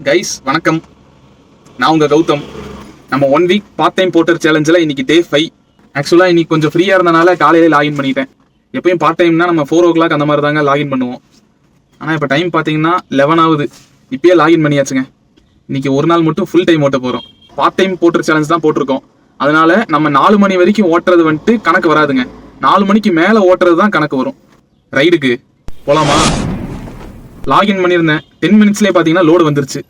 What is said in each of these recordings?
Guys வணக்கம், நான் உங்கள் கௌதம். நம்ம 1 வீக் பார்ட் டைம் போட்டர் சேலஞ்சில் இன்னைக்கு டே 5. ஆக்சுவலாக இன்னைக்கு கொஞ்சம் ஃப்ரீயாக இருந்தனால காலையிலே லாகின் பண்ணிட்டேன். எப்பயும் பார்ட் டைம்னா நம்ம 4 o'clock அந்த மாதிரி தாங்க லாகின் பண்ணுவோம். ஆனால் இப்போ டைம் பார்த்தீங்கன்னா 11 ஆகுது. இப்பயே லாகின் பண்ணியாச்சுங்க. இன்னைக்கு ஒரு நாள் மட்டும் ஃபுல் டைம் ஓட்ட போகிறோம். பார்ட் டைம் போட்டர் சேலஞ்ச் தான் போட்டிருக்கோம். அதனால நம்ம 4 மணி வரைக்கும் ஓட்டுறது வந்துட்டு கணக்கு வராதுங்க. 4 மணிக்கு மேலே ஓட்டுறது தான் கணக்கு வரும். ரைடுக்கு போலாமா? லாகின் பண்ணியிருந்தேன், 10 minutesலேயே பார்த்தீங்கன்னா லோடு வந்துருச்சு.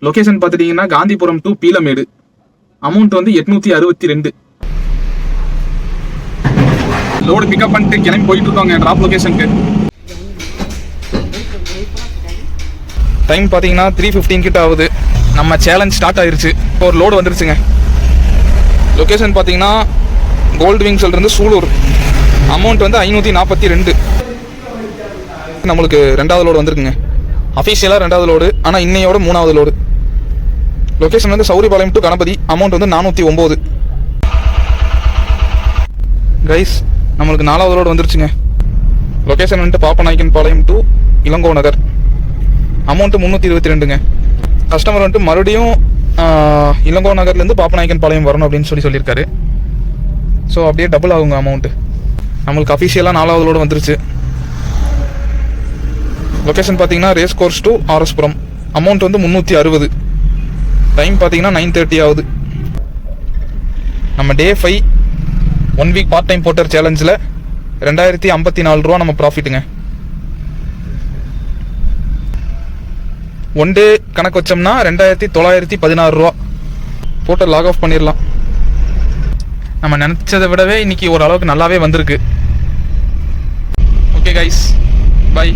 லொகேஷன் பார்த்துட்டீங்கன்னா காந்திபுரம் டு பீலமேடு. அமௌண்ட் வந்து 862. லோடு பிக்கப் பண்ணிட்டு கிளம்பி போயிட்டு இருக்கோங்க டிராப் லொகேஷனுக்கு. டைம் பார்த்தீங்கன்னா 3:15 கிட்ட ஆகுது. நம்ம சேலஞ்ச் ஸ்டார்ட் ஆயிருச்சு. இப்போ ஒரு லோடு வந்துருச்சுங்க. லொகேஷன் பார்த்தீங்கன்னா கோல்டு விங்ஸ்லேருந்து சூலூர். அமௌண்ட் வந்து 542. நம்மளுக்கு 2வது லோடு வந்துருக்குங்க. அஃபீஷியலாக 2வது லோடு, ஆனால் இன்னையோட 3வது லோடு. லொகேஷன் வந்து சௌரிபாளையம் டு கணபதி. அமௌண்ட் வந்து 409. கைஸ் நம்மளுக்கு 4வது லோடு வந்துருச்சுங்க. லொகேஷன் வந்துட்டு பாப்பநாயக்கன் பாளையம் டு இளங்கோ நகர். அமௌண்ட்டு 322ங்க. கஸ்டமர் வந்துட்டு மறுபடியும் இளங்கோ நகர்லேருந்து பாப்பநாயக்கன் பாளையம் வரணும் அப்படின்னு சொல்லியிருக்காரு. ஸோ அப்படியே டபுள் ஆகுங்க அமௌண்ட்டு. நம்மளுக்கு அஃபீஷியலாக 4வது லோடு வந்துருச்சு. லொகேஷன் பார்த்தீங்கன்னா race course to RS Puram. Amount வந்து 360. டைம் பார்த்தீங்கன்னா 9:30 ஆகுது. நம்ம டே 5 1 வீக் பார்ட் டைம் போட்டர் சேலஞ்சில் 2054 ரூபா நம்ம ப்ராஃபிட்டுங்க. 1 டே கணக்கு வச்சோம்னா 2916 ரூபா. போட்டர் லாக் ஆஃப் பண்ணிடலாம். நம்ம நினச்சதை விடவே இன்னைக்கு ஓரளவுக்கு நல்லாவே வந்திருக்கு. Okay guys, by.